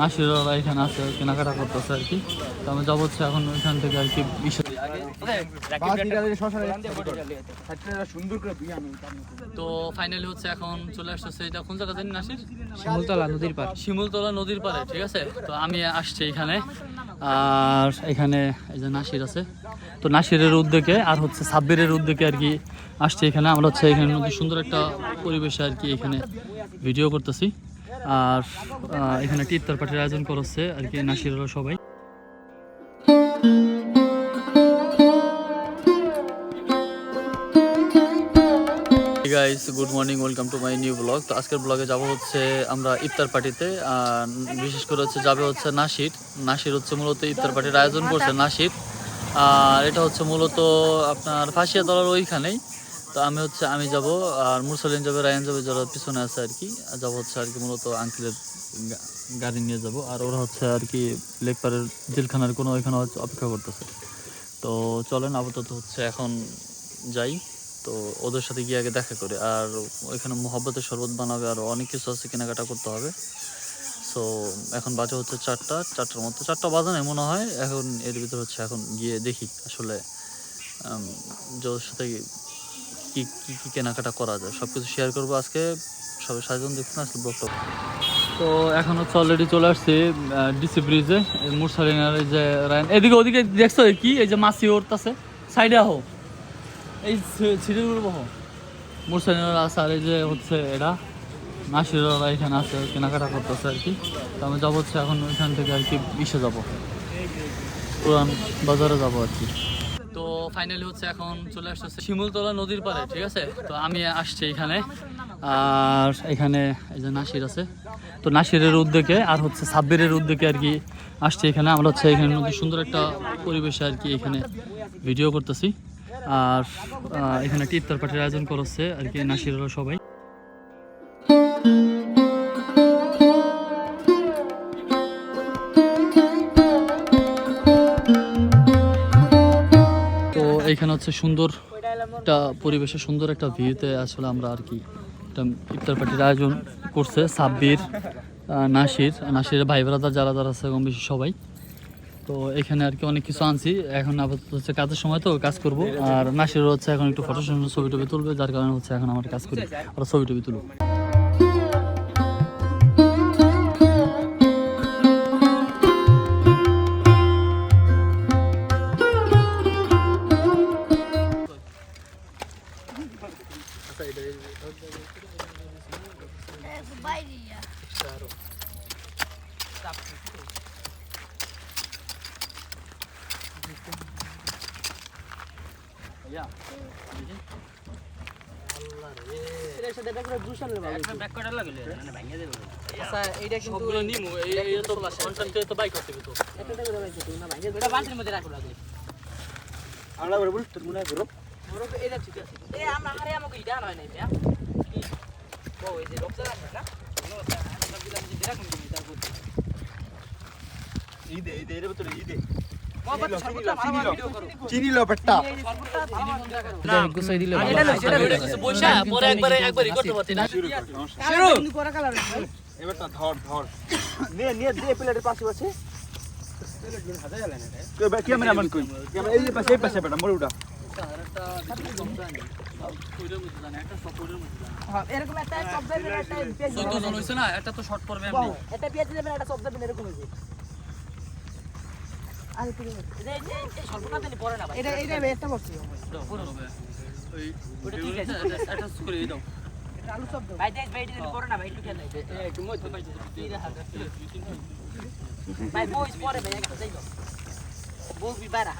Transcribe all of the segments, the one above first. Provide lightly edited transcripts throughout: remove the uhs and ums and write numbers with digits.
নাসিররা এখানে আছে কেনাকাটা করতেছে আর কি। তো আমি যাবো হচ্ছে এখন ওইখান থেকে আর কি তো ফাইনালি হচ্ছে এখন চলে আসতেছে। এটা কোন জায়গা জানি নাসির? শিমুলতলা নদীর পার। শিমুলতলা নদীর পাড়ে, ঠিক আছে। তো আমি আসছি এখানে, আর এখানে এই যে নাসির আছে। তো নাসিরের উদ্যোগে আর হচ্ছে সাব্বিরের উদ্যোগে আর কি আসছি এখানে। আমরা হচ্ছে এখানে নদী সুন্দর একটা পরিবেশে আর কি এখানে ভিডিও করতেছি। আর এখানে একটি ইফতার পার্টির আয়োজন করছে আর কি নাসিররা সবাই। Guys good morning, welcome to my new blog. তো আজকের ব্লগে যাব হচ্ছে আমরা ইফতার পার্টিতে, বিশেষ করে হচ্ছে যাবে হচ্ছে নাসির হচ্ছে মূলত ইফতার পার্টির আয়োজন করছে নাসির। আর এটা হচ্ছে মূলত আপনার ফাঁসিয়াতলার ওইখানেই। তো আমি যাব, আর মুরসালিন যাবে, রায়ান যাবে, যারা পিছনে আছে আর কি। যাবো হচ্ছে আর কি মূলত আঙ্কেলের গাড়ি নিয়ে যাব। আর ওরা হচ্ছে আর কি লেকপাড়ের জেলখানার কোনো ওইখানে হচ্ছে অপেক্ষা করতেছে। তো চলেন আপাতত হচ্ছে এখন যাই। তো ওদের সাথে গিয়ে আগে দেখা করি। আর ওইখানে মোহাব্বতের শরবত বানাবে, আর অনেক কিছু আছে কেনাকাটা করতে হবে। সো এখন বাজে হচ্ছে 4টার মতো, 4টা বাজে না মনে হয় এখন। এর ভিতরে হচ্ছে এখন গিয়ে দেখি আসলে ওদের সাথে কি কি কি কেনাকাটা করা যায়, সব কিছু শেয়ার করবো আজকে। সবাই সারাজন দেখছেন আসলে ব্লগটা। তো এখন হচ্ছে অলরেডি চলে আসছি ডিসি ব্রিজে। মুরসালিনার এই যে রায়ন এদিকে ওদিকে দেখছো কি এই যে মাসি ওরতাছে সাইডে আহো, এই সিঁড়িগুলো বহ মুরসালিনার আছে। আর এই যে হচ্ছে এরা নাসিররা এখানে আছে কেনাকাটা করতেছে আর কি। তো আমি যাবো হচ্ছে এখন ওইখান থেকে আর কি যাবো, পুরান বাজারে যাবো আর কি। তো ফাইনালি হচ্ছে এখন চলে আসতেছে শিমুলতলা নদীর পাড়ে, ঠিক আছে। তো আমি আসছি এখানে, আর এখানে এই যে নাসির আছে। তো নাসিরের উদ্যোগে আর হচ্ছে সাব্বিরের উদ্যোগে আর কি আসছি এখানে। আমরা হচ্ছে এখানে নদী সুন্দর একটা পরিবেশে আর কি এখানে ভিডিও করতেছি। আর এখানে একটি ইফতার পার্টির আয়োজন করছে আর কি নাসিররা সবাই। তো এখানে হচ্ছে সুন্দর একটা পরিবেশে, সুন্দর একটা ভিউতে আসলে আমরা আর কি একটা ইফতার পার্টির আয়োজন করছে সাব্বির, নাসিরের ভাই ব্রাদার যারা যারা আছে কম বেশি সবাই। তো এখানে আর কি অনেক কিছু আনছি। এখন আপাতত হচ্ছে কাজের সময় তো কাজ করব। আর নাসির হচ্ছে এখন একটু ফটো ছবি টবি তুলবে, যার কারণে হচ্ছে এখন আমার কাজ করি আর ছবি টবি তুলব। চিনি লো পেটটা গুছাই দিলে এবারটা ধর ধর নিয়ে নিয়ে দিয়ে প্লেটের পাশে পাশে ক্যামেরাম্যান কই ক্যামেরা এই পাশে বেটা মরুটা এরকম একটা সব দেবেন, একটা পেজ দুজন হইছে না, একটা তো শর্ট পড়বে এমনি, একটা পেজ দেবেন, একটা সব দেবেন এরকম হইছে। আরে তুমি এই সর্বটা দেনি পড়ে না ভাই, এটা একটা বসছি পুরো ওই ওটা ঠিক আছে, এটা করে দাও, এটা আলু সব দাও ভাই, দেখ ভাই এটা পড়ে না ভাই, একটু খেয়ে নাও একটু মধ্যে ভাই ভাই বইস পড়ে ভাই, একটা দেই দাও বউ বিবারা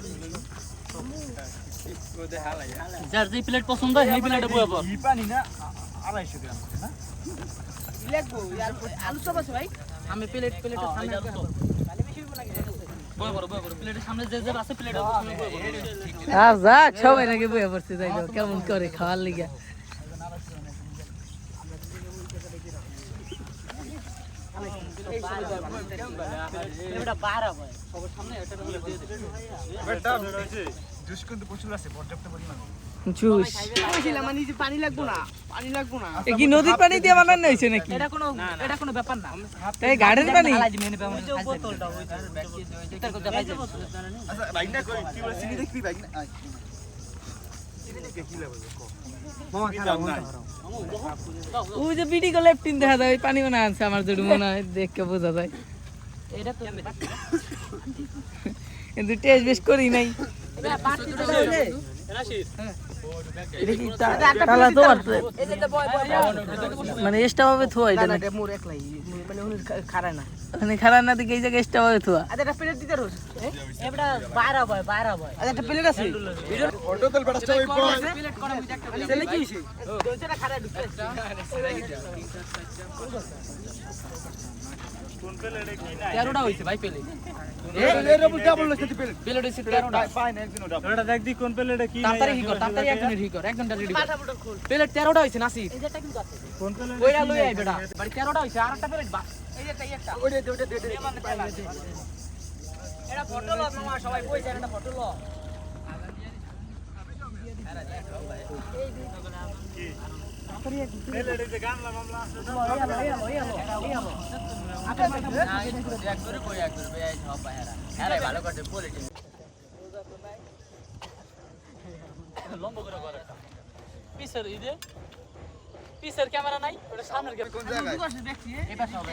যার যে প্লেট পছন্দ হয় সেই প্লেটে বয়ে পড়। ই পানি না 250 গ্রাম না লাগবো यार, আলু সব আছে ভাই, আমি প্লেটের সামনে তাহলে বেশি হইব নাকি বয়ে পড় প্লেটের সামনে যে যে আছে প্লেটে বয়ে পড়। আর যা সবাই নাকি বয়ে পড়ছে, যাই দাও কেমন করে খাওয়ার লাগা। এটা 12 ভাই সবার সামনে এটা দিয়ে দে, বেটা জুস কিন্তু প্রচুর আছে পর্যাপ্ত পরিমাণ। জুস কইছিলাম মানে যে পানি লাগবো না এ কি নদীর পানি দিয়ে বানানো হয়েছে নাকি এটা কোনো ব্যাপার না এই গার্ডেন পানি বোতলটা ওই ইফতার করতে খাইছে আচ্ছা বাইক না কই কি বলে চিনি দেখবি বাইক না চিনি দেখে কি লাগবে মামা খারাপ নাই ওই যে বিডি গো লেফটিন দেখা যায় ওই পানি মনে আছে আমার যেটা মনে হয় দেখে বোঝা যায় এটা তো কিন্তু টেস্ট বেশ করি নাই এটা পার্টি তো আছে এটা কি তালা তো আছে এই যে বয় মানে এক্সট্রা ভাবে থোয়া এটা নাকি? মোর একলাই মানে উনি খারায় না মানে খারাপ না দিকে এই জায়গায় এক্সট্রা ভাবে থোয়া আচ্ছা একটা প্লেট দিতে রোজ এটা বাইরা বয় আচ্ছা একটা প্লেট আছে ফটো তেল বেটা সবাই পড় প্লেট করা হইছে একটা ছেলে কি হইছে দোজটা খারায় ঢুকছে কোন প্লেটে কি নাই 13টা হইছে ভাই প্লেট এর উপর ডাবল লেখতে প্লেট প্লেট হইছে 13টা পাই না একদিন ডাবল এটা দেখ দি কোন প্লেটে কি তাড়াতাড়ি কি কর তাড়াতাড়ি একজনটা রেডি কর প্লেট 13টা হইছে নাসি এইটা কিন্তু আছে কোন প্লেটে কইরা লই আই বেটা বাড়ি 13টা হইছে আর একটা প্লেট বা এই যে একটা ওইটা দে এটা ফটো লো মামা সবাই কই যায় এটা ফটো লো প্লেটে যে গামলা মামলা আছে একবারে কই একবারে ভাই সব বাইরা আরে ভালো করে পলিটিক্স লম্বা করে করে পিসের ইদে পিসের ক্যামেরা নাই ওটা সামনের ক্যামেরা কোন জায়গায় এটা সব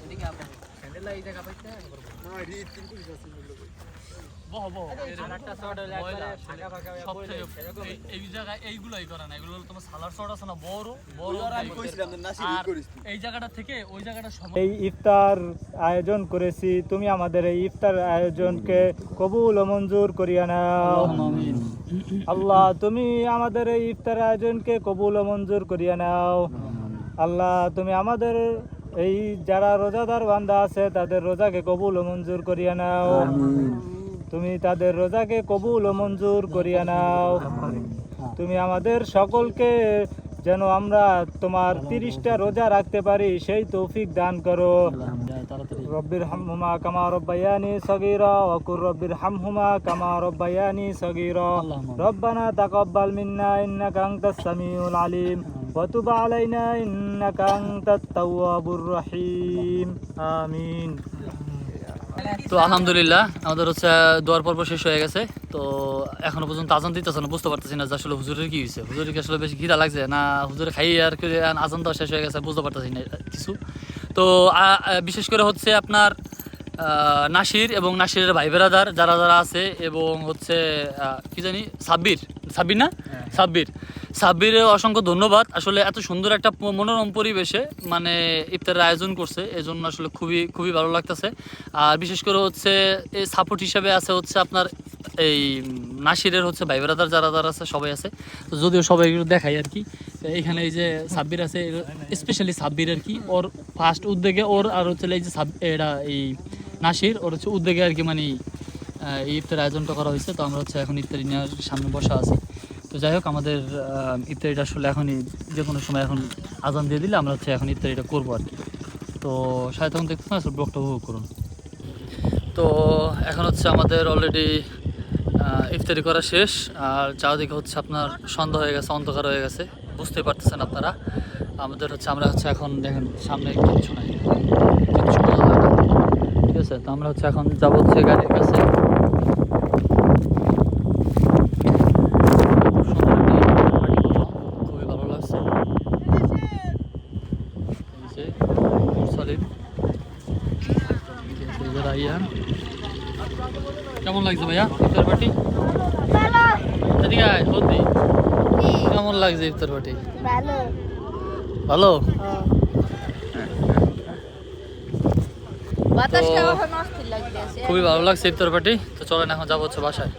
এদিকে আপনি হ্যান্ডেল এই জায়গা পাইতে না রি তিন পুলিশ আছে বহ বহ আরেকটা শট হলো একবারে ফাঁকা ফাঁকা এই জায়গায় এইগুলাই করে না এগুলো তোমার সালার শট আছে না বড় বড় আমি কইছিলাম না নাসি ই করিস এই জায়গাটা থেকে ওই জায়গাটা সমান এই ইফতার আয়োজন করেছি তুমি আমাদের এই ইফতার আয়োজনকে কবুল ও মঞ্জুর করিয়া নাও আল্লাহ তুমি আমাদের এই ইফতার আয়োজনকে কবুল ও মঞ্জুর করিয়া নাও আল্লাহ তুমি আমাদের এই যারা রোজাদার বান্দা আছে তাদের রোজাকে কবুল ও মঞ্জুর করিয়া নাও তুমি তাদের রোজাকে কবুল ও মঞ্জুর করিয়া নাও তুমি আমাদের সকলকে যেন আমরা তোমার 30টা রোজা রাখতে পারি সেই তৌফিক দান করো রব্বির হামহুমা কামা রব্বায়ানি সগীরা ওয়া কুর রব্বির হামহুমা কামা রব্বায়ানি সগীরা রব্বানা তাকাব্বাল মিন্না ইন্নাকা আনতাস সামিউল আলিম ওয়া তুব আলাইনা ইন্নাকা আনতাত তাওয়াবুর রহিম আমিন। তো আলহামদুলিল্লাহ আমাদের হচ্ছে দোয়ার পর্ব শেষ হয়ে গেছে। তো এখনো পর্যন্ত আজান দিতেছে না, বুঝতে পারতেছি না যে আসলে হুজুরের কি হয়েছে, হুজুরের কি আসলে বেশি খিদা লাগছে না হুজুরে খাই আর কি আজান দেওয়া শেষ হয়ে গেছে, বুঝতে পারতেছি না কিছু। তো বিশেষ করে হচ্ছে আপনার নাসির এবং নাসিরের ভাই বেরাদার যারা যারা আছে এবং হচ্ছে কি জানি সাব্বির না সাব্বিরের অসংখ্য ধন্যবাদ। আসলে এত সুন্দর একটা মনোরম পরিবেশে মানে ইফতারের আয়োজন করছে, এই জন্য আসলে খুবই ভালো লাগতেছে। আর বিশেষ করে হচ্ছে এই সাপোর্ট হিসাবে আছে হচ্ছে আপনার এই নাসিরের হচ্ছে ভাই বেরাদার যারা যারা আছে সবাই আছে, তো যদিও সবাই দেখাই আর কি। এখানে এই যে সাব্বির আছে, স্পেশালি সাব্বির আর কি, ওর ফার্স্ট উদ্যোগে ওর আর হচ্ছে এই যে এরা এই নাসির ওর হচ্ছে উদ্যোগে আর কি মানে এই ইফতারের আয়োজনটা করা হয়েছে। তো আমরা হচ্ছে এখন ইফতারি নেওয়ার সামনে বসা আছি। তো যাই হোক আমাদের ইফতারিটা আসলে এখনই যে কোনো সময় এখন আজান দিয়ে দিলে আমরা হচ্ছে এখন ইফতারিটা করবো আর কি। তো সাথে তখন দেখতে আসলে ব্লগটা উপভোগ করুন। তো এখন হচ্ছে আমাদের অলরেডি ইফতারি করা শেষ, আর চারদিকে হচ্ছে আপনার সন্ধ্যা হয়ে গেছে, অন্ধকার হয়ে গেছে, বুঝতে পারতেছেন আপনারা। আমাদের হচ্ছে আমরা হচ্ছে এখন দেখেন সামনে কিচ্ছু নাই, কিচ্ছু বোঝা যায় না, ঠিক আছে। তো আমরা হচ্ছে এখন যাবো হচ্ছে গাড়ির কাছে। খুবই ভালো লাগছে। কেমন লাগছে ভাইয়া ইফতার পার্টি? এদিকে আয়, হলদি। কেমন লাগছে ইফতার পার্টি? ভালো। বাতাসটা এখন অস্থির লাগতেছে। খুবই ভালো লাগছে ইফতার পার্টি। তো চলেন এখন যাবো হচ্ছে বাসায়।